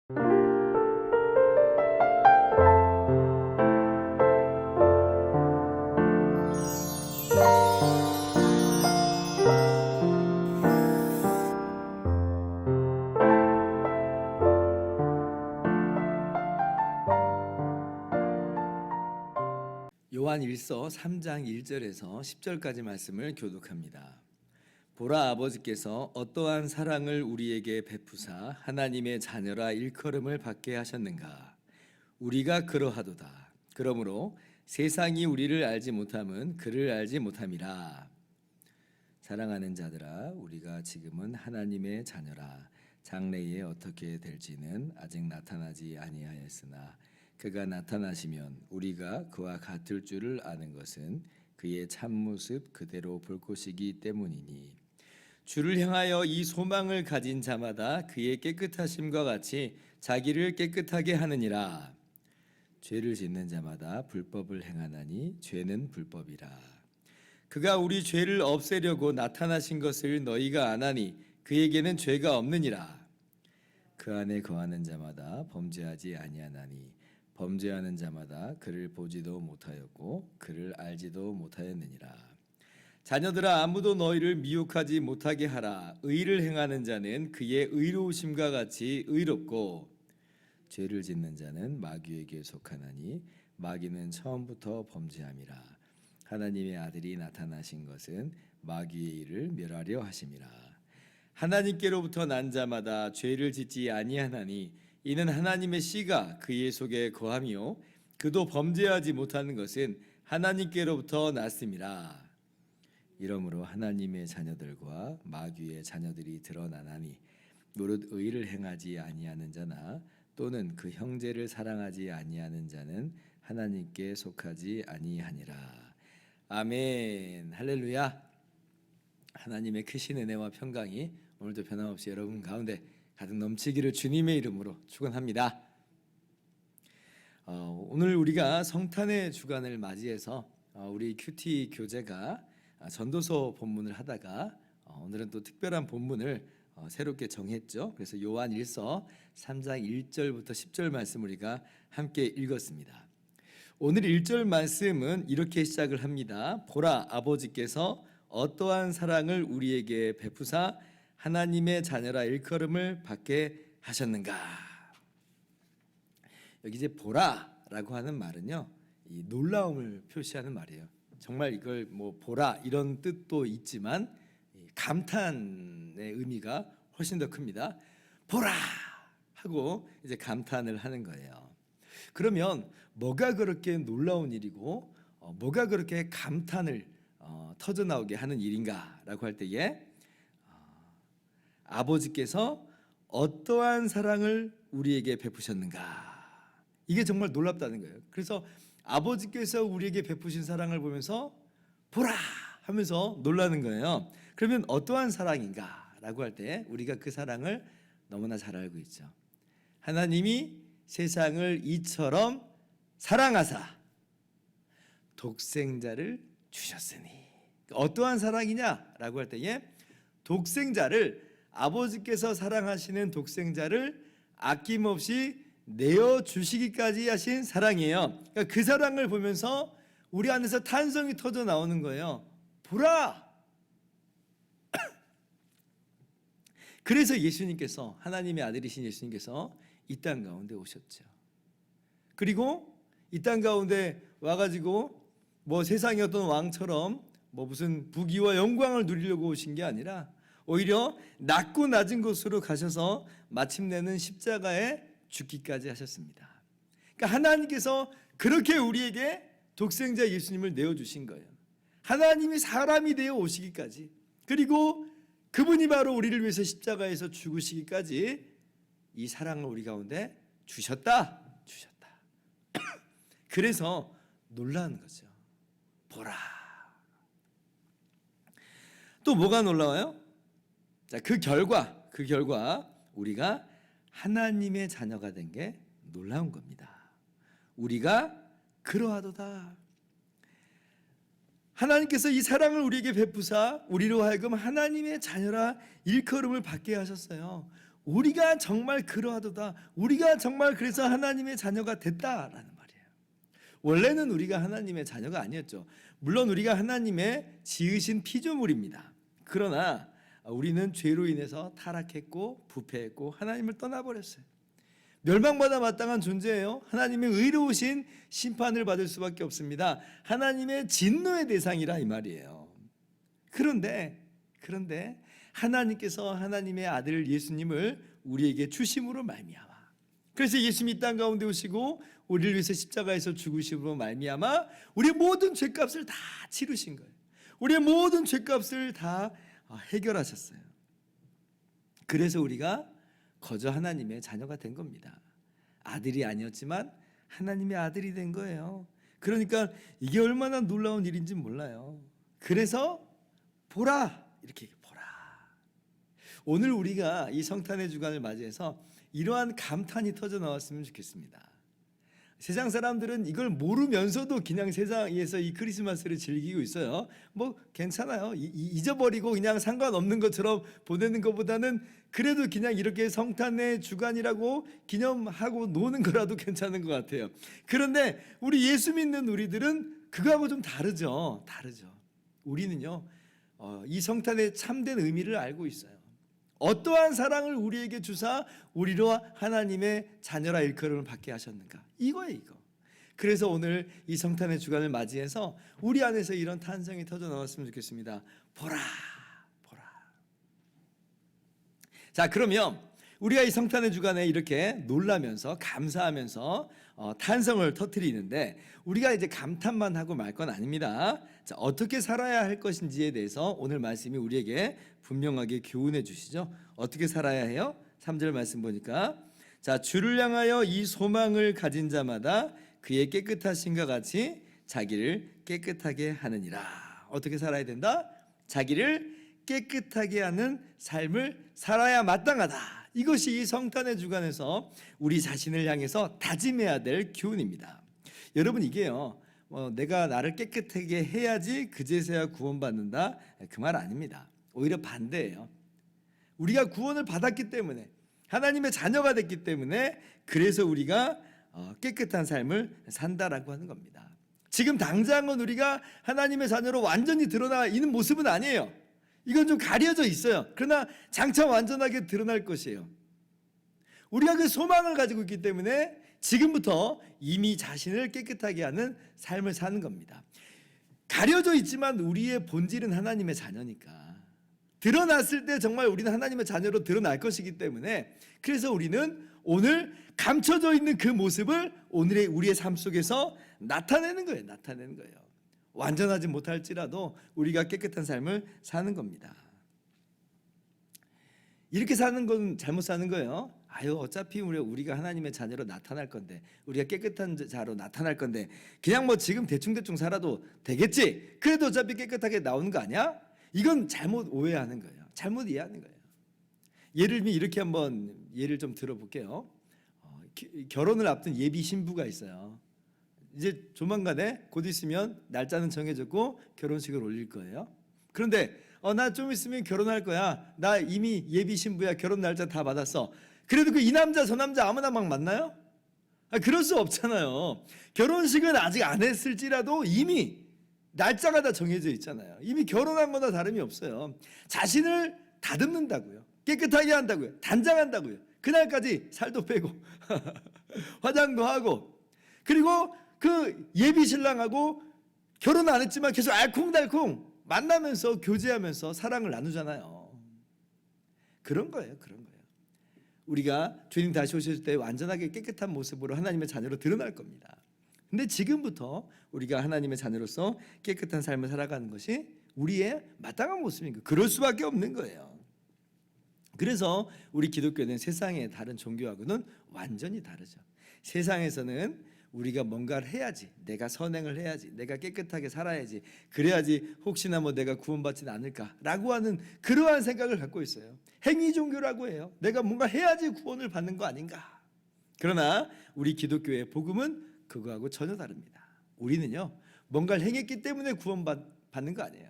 요한 1서 3장 1절에서 10절까지 말씀을 교독합니다. 보라, 아버지께서 어떠한 사랑을 우리에게 베푸사 하나님의 자녀라 일컬음을 받게 하셨는가. 우리가 그러하도다. 그러므로 세상이 우리를 알지 못함은 그를 알지 못함이라. 사랑하는 자들아, 우리가 지금은 하나님의 자녀라. 장래에 어떻게 될지는 아직 나타나지 아니하였으나 그가 나타나시면 우리가 그와 같을 줄을 아는 것은 그의 참모습 그대로 볼 것이기 때문이니, 주를 향하여 이 소망을 가진 자마다 그의 깨끗하심과 같이 자기를 깨끗하게 하느니라. 죄를 짓는 자마다 불법을 행하나니 죄는 불법이라. 그가 우리 죄를 없애려고 나타나신 것을 너희가 아나니 그에게는 죄가 없느니라. 그 안에 거하는 자마다 범죄하지 아니하나니 범죄하는 자마다 그를 보지도 못하였고 그를 알지도 못하였느니라. 자녀들아, 아무도 너희를 미혹하지 못하게 하라. 의를 행하는 자는 그의 의로우심과 같이 의롭고 죄를 짓는 자는 마귀에게 속하나니 마귀는 처음부터 범죄함이라. 하나님의 아들이 나타나신 것은 마귀의 일을 멸하려 하심이라. 하나님께로부터 난 자마다 죄를 짓지 아니하나니 이는 하나님의 씨가 그의 속에 거함이요 그도 범죄하지 못하는 것은 하나님께로부터 났음이라. 이러므로 하나님의 자녀들과 마귀의 자녀들이 드러나나니 무릇 의를 행하지 아니하는 자나 또는 그 형제를 사랑하지 아니하는 자는 하나님께 속하지 아니하니라. 아멘. 할렐루야. 하나님의 크신 은혜와 평강이 오늘도 변함없이 여러분 가운데 가득 넘치기를 주님의 이름으로 축원합니다. 오늘 우리가 성탄의 주간을 맞이해서 우리 큐티 교재가 전도서 본문을 하다가 오늘은 또 특별한 본문을 새롭게 정했죠. 그래서 요한 1서 3장 1절부터 10절 말씀 우리가 함께 읽었습니다. 오늘 1절 말씀은 이렇게 시작을 합니다. 보라, 아버지께서 어떠한 사랑을 우리에게 베푸사 하나님의 자녀라 일컬음을 받게 하셨는가. 여기 이제 보라라고 하는 말은요, 이 놀라움을 표시하는 말이에요. 정말 이걸 뭐 보라 이런 뜻도 있지만 감탄의 의미가 훨씬 더 큽니다. 보라 하고 이제 감탄을 하는 거예요. 그러면 뭐가 그렇게 놀라운 일이고 뭐가 그렇게 감탄을 터져 나오게 하는 일인가라고 할 때에 아버지께서 어떠한 사랑을 우리에게 베푸셨는가, 이게 정말 놀랍다는 거예요. 그래서 아버지께서 우리에게 베푸신 사랑을 보면서 보라 하면서 놀라는 거예요. 그러면 어떠한 사랑인가 라고 할 때 우리가 그 사랑을 너무나 잘 알고 있죠. 하나님이 세상을 이처럼 사랑하사 독생자를 주셨으니. 어떠한 사랑이냐라고 할 때에 독생자를, 아버지께서 사랑하시는 독생자를 아낌없이 내어주시기까지 하신 사랑이에요. 그러니까 그 사랑을 보면서 우리 안에서 탄성이 터져 나오는 거예요. 보라! 그래서 예수님께서, 하나님의 아들이신 예수님께서 이 땅 가운데 오셨죠. 그리고 이 땅 가운데 와가지고 뭐 세상의 어떤 왕처럼 뭐 무슨 부귀와 영광을 누리려고 오신 게 아니라 오히려 낮고 낮은 곳으로 가셔서 마침내는 십자가에 죽기까지 하셨습니다. 그러니까 하나님께서 그렇게 우리에게 독생자 예수님을 내어주신 거예요. 하나님이 사람이 되어 오시기까지, 그리고 그분이 바로 우리를 위해서 십자가에서 죽으시기까지 이 사랑을 우리 가운데 주셨다. 그래서 놀라는 거죠. 보라. 또 뭐가 놀라워요? 자, 그 결과 우리가 하나님의 자녀가 된 게 놀라운 겁니다. 우리가 그러하도다. 하나님께서 이 사랑을 우리에게 베푸사 우리로 하여금 하나님의 자녀라 일컬음을 받게 하셨어요. 우리가 정말 그러하도다. 우리가 정말 그래서 하나님의 자녀가 됐다라는 말이에요. 원래는 우리가 하나님의 자녀가 아니었죠. 물론 우리가 하나님의 지으신 피조물입니다. 그러나 우리는 죄로 인해서 타락했고 부패했고 하나님을 떠나버렸어요. 멸망받아 마땅한 존재예요. 하나님의 의로우신 심판을 받을 수밖에 없습니다. 하나님의 진노의 대상이라 이 말이에요. 그런데 하나님께서 하나님의 아들 예수님을 우리에게 주심으로 말미암아, 그래서 예수님이 이 땅 가운데 오시고 우리를 위해서 십자가에서 죽으심으로 말미암아 우리의 모든 죄값을 다 치르신 거예요. 우리의 모든 죄값을 다 해결하셨어요. 그래서 우리가 거저 하나님의 자녀가 된 겁니다. 아들이 아니었지만 하나님의 아들이 된 거예요. 그러니까 이게 얼마나 놀라운 일인지 몰라요. 그래서 보라, 이렇게 보라. 오늘 우리가 이 성탄의 주간을 맞이해서 이러한 감탄이 터져 나왔으면 좋겠습니다. 세상 사람들은 이걸 모르면서도 그냥 세상에서 이 크리스마스를 즐기고 있어요. 뭐 괜찮아요. 잊어버리고 그냥 상관없는 것처럼 보내는 것보다는 그래도 그냥 이렇게 성탄의 주간이라고 기념하고 노는 거라도 괜찮은 것 같아요. 그런데 우리 예수 믿는 우리들은 그거하고 좀 다르죠. 우리는요, 이 성탄의 참된 의미를 알고 있어요. 어떠한 사랑을 우리에게 주사 우리로 하나님의 자녀라 일컬음을 받게 하셨는가, 이거예요, 이거. 그래서 오늘 이 성탄의 주간을 맞이해서 우리 안에서 이런 탄성이 터져 나왔으면 좋겠습니다. 보라, 보라. 자, 그러면 우리가 이 성탄의 주간에 이렇게 놀라면서 감사하면서 탄성을 터뜨리는데 우리가 이제 감탄만 하고 말 건 아닙니다. 자, 어떻게 살아야 할 것인지에 대해서 오늘 말씀이 우리에게 분명하게 교훈해 주시죠. 어떻게 살아야 해요? 3절 말씀 보니까, 자, 주를 향하여 이 소망을 가진 자마다 그의 깨끗하심과 같이 자기를 깨끗하게 하느니라. 어떻게 살아야 된다? 자기를 깨끗하게 하는 삶을 살아야 마땅하다. 이것이 이 성탄의 주간에서 우리 자신을 향해서 다짐해야 될 교훈입니다. 여러분, 이게요, 내가 나를 깨끗하게 해야지 그제서야 구원받는다, 그 말 아닙니다. 오히려 반대예요. 우리가 구원을 받았기 때문에, 하나님의 자녀가 됐기 때문에, 그래서 우리가 깨끗한 삶을 산다라고 하는 겁니다. 지금 당장은 우리가 하나님의 자녀로 완전히 드러나 있는 모습은 아니에요. 이건 좀 가려져 있어요. 그러나 장차 완전하게 드러날 것이에요. 우리가 그 소망을 가지고 있기 때문에 지금부터 이미 자신을 깨끗하게 하는 삶을 사는 겁니다. 가려져 있지만 우리의 본질은 하나님의 자녀니까 드러났을 때 정말 우리는 하나님의 자녀로 드러날 것이기 때문에, 그래서 우리는 오늘 감춰져 있는 그 모습을 오늘의 우리의 삶 속에서 나타내는 거예요. 완전하지 못할지라도 우리가 깨끗한 삶을 사는 겁니다. 이렇게 사는 건 잘못 사는 거예요. 어차피 우리가 하나님의 자녀로 나타날 건데, 우리가 깨끗한 자로 나타날 건데 그냥 뭐 지금 대충 살아도 되겠지, 그래도 어차피 깨끗하게 나오는 거 아니야? 이건 잘못 오해하는 거예요. 잘못 이해하는 거예요. 예를 들면 이렇게 한번 예를 좀 들어볼게요. 결혼을 앞둔 예비 신부가 있어요. 이제 조만간에 곧 있으면 날짜는 정해졌고 결혼식을 올릴 거예요. 그런데 나 좀 있으면 결혼할 거야, 나 이미 예비 신부야, 결혼 날짜 다 받았어. 그래도 그 이 남자 저 남자 아무나 막 만나요? 그럴 수 없잖아요. 결혼식은 아직 안 했을지라도 이미 날짜가 다 정해져 있잖아요. 이미 결혼한 거나 다름이 없어요. 자신을 다듬는다고요. 깨끗하게 한다고요. 단장한다고요. 그날까지 살도 빼고 화장도 하고, 그리고 그 예비 신랑하고 결혼 안 했지만 계속 알콩달콩 만나면서 교제하면서 사랑을 나누잖아요. 그런 거예요. 우리가 주님 다시 오실 때 완전하게 깨끗한 모습으로 하나님의 자녀로 드러날 겁니다. 근데 지금부터 우리가 하나님의 자녀로서 깨끗한 삶을 살아가는 것이 우리의 마땅한 모습인 거예요. 그럴 수밖에 없는 거예요. 그래서 우리 기독교는 세상의 다른 종교하고는 완전히 다르죠. 세상에서는 우리가 뭔가를 해야지, 내가 선행을 해야지, 내가 깨끗하게 살아야지, 그래야지 혹시나 내가 구원받지는 않을까라고 하는 그러한 생각을 갖고 있어요. 행위 종교라고 해요. 내가 뭔가 해야지 구원을 받는 거 아닌가. 그러나 우리 기독교의 복음은 그거하고 전혀 다릅니다. 우리는요, 뭔가를 행했기 때문에 구원받는 거 아니에요.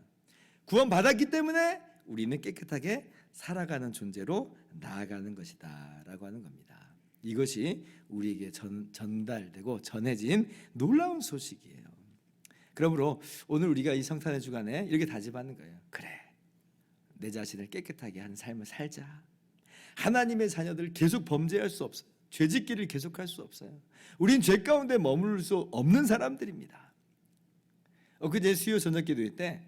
구원받았기 때문에 우리는 깨끗하게 살아가는 존재로 나아가는 것이다 라고 하는 겁니다. 이것이 우리에게 전달되고 전해진 놀라운 소식이에요. 그러므로 오늘 우리가 이 성탄의 주간에 이렇게 다짐하는 거예요. 그래, 내 자신을 깨끗하게 하는 삶을 살자. 하나님의 자녀들 계속 범죄할 수 없어요. 죄짓기를 계속할 수 없어요. 우린 죄 가운데 머무를 수 없는 사람들입니다. 엊그제 수요 저녁 기도회 때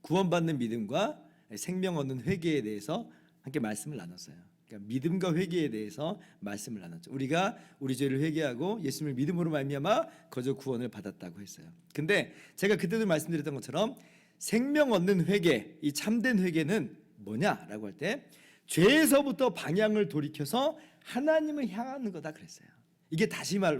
구원받는 믿음과 생명 얻는 회개에 대해서 함께 말씀을 나눴어요. 그러니까 믿음과 회개에 대해서 말씀을 나눴죠. 우리가 우리 죄를 회개하고 예수님을 믿음으로 말미암아 거저 구원을 받았다고 했어요. 근데 제가 그때도 말씀드렸던 것처럼 생명 얻는 회개, 이 참된 회개는 뭐냐라고 할 때 죄에서부터 방향을 돌이켜서 하나님을 향하는 거다 그랬어요. 이게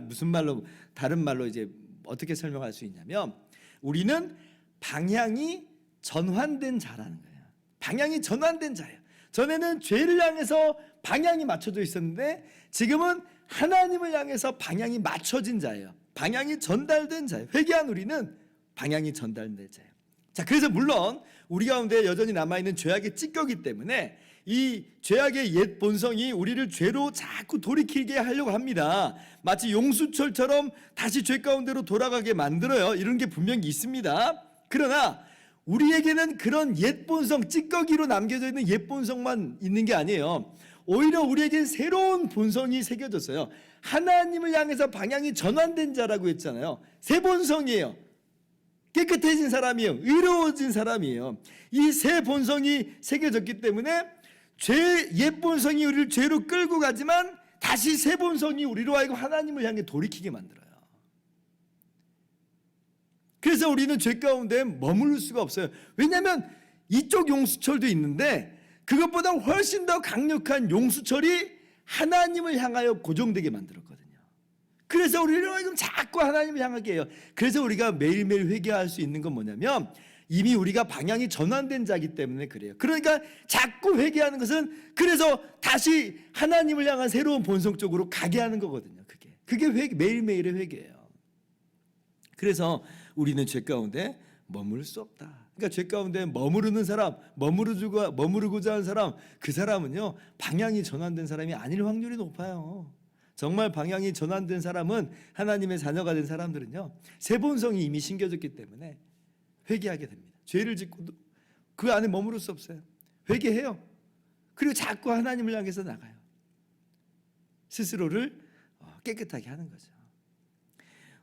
무슨 말로, 다른 말로 이제 어떻게 설명할 수 있냐면 우리는 방향이 전환된 자라는 거예요. 방향이 전환된 자예요. 전에는 죄를 향해서 방향이 맞춰져 있었는데 지금은 하나님을 향해서 방향이 맞춰진 자예요. 방향이 전달된 자예요. 회개한 우리는 방향이 전달된 자예요. 자, 그래서 물론 우리 가운데 여전히 남아있는 죄악의 찌꺼기 때문에 이 죄악의 옛 본성이 우리를 죄로 자꾸 돌이키게 하려고 합니다. 마치 용수철처럼 다시 죄 가운데로 돌아가게 만들어요. 이런 게 분명히 있습니다. 그러나 우리에게는 그런 옛 본성, 찌꺼기로 남겨져 있는 옛 본성만 있는 게 아니에요. 오히려 우리에겐 새로운 본성이 새겨졌어요. 하나님을 향해서 방향이 전환된 자라고 했잖아요. 새 본성이에요. 깨끗해진 사람이에요. 의로워진 사람이에요. 이 새 본성이 새겨졌기 때문에 옛 본성이 우리를 죄로 끌고 가지만 다시 새 본성이 우리로 하여금 하나님을 향해 돌이키게 만들어요. 그래서 우리는 죄 가운데 머무를 수가 없어요. 왜냐하면 이쪽 용수철도 있는데 그것보다 훨씬 더 강력한 용수철이 하나님을 향하여 고정되게 만들었거든요. 그래서 우리를 하여금 자꾸 하나님을 향하게 해요. 그래서 우리가 매일매일 회개할 수 있는 건 뭐냐면 이미 우리가 방향이 전환된 자이기 때문에 그래요. 그러니까 자꾸 회개하는 것은 그래서 다시 하나님을 향한 새로운 본성 쪽으로 가게 하는 거거든요. 그게 매일매일의 회개예요. 그래서 우리는 죄 가운데 머무를 수 없다. 그러니까 죄 가운데 머무르는 사람, 머무르고자 하는 사람, 그 사람은요 방향이 전환된 사람이 아닐 확률이 높아요. 정말 방향이 전환된 사람은 하나님의 자녀가 된 사람들은요 새 본성이 이미 심겨졌기 때문에 회개하게 됩니다. 죄를 짓고도 그 안에 머무를 수 없어요. 회개해요. 그리고 자꾸 하나님을 향해서 나가요. 스스로를 깨끗하게 하는 거죠.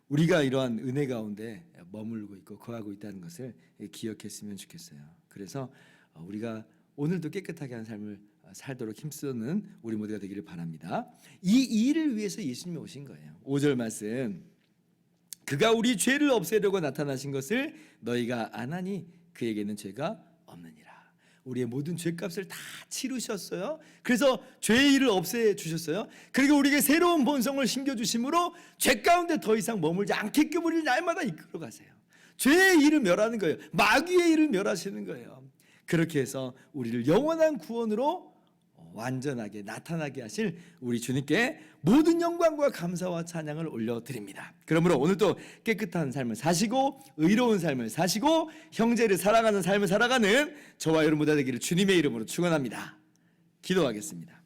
우리가 이러한 은혜 가운데 머물고 있고 거하고 있다는 것을 기억했으면 좋겠어요. 그래서 우리가 오늘도 깨끗하게 하는 삶을 살도록 힘쓰는 우리 모두가 되기를 바랍니다. 이 일을 위해서 예수님이 오신 거예요. 5절 말씀, 그가 우리 죄를 없애려고 나타나신 것을 너희가 아나니 그에게는 죄가 없느니라. 우리의 모든 죄값을 다 치르셨어요. 그래서 죄의 일을 없애주셨어요. 그리고 우리에게 새로운 본성을 심겨주심으로 죄 가운데 더 이상 머물지 않게끔 우리를 날마다 이끌어 가세요. 죄의 일을 멸하는 거예요. 마귀의 일을 멸하시는 거예요. 그렇게 해서 우리를 영원한 구원으로 완전하게 나타나게 하실 우리 주님께 모든 영광과 감사와 찬양을 올려드립니다. 그러므로 오늘도 깨끗한 삶을 사시고 의로운 삶을 사시고 형제를 사랑하는 삶을 살아가는 저와 여러분 모두 되기를 주님의 이름으로 축원합니다. 기도하겠습니다.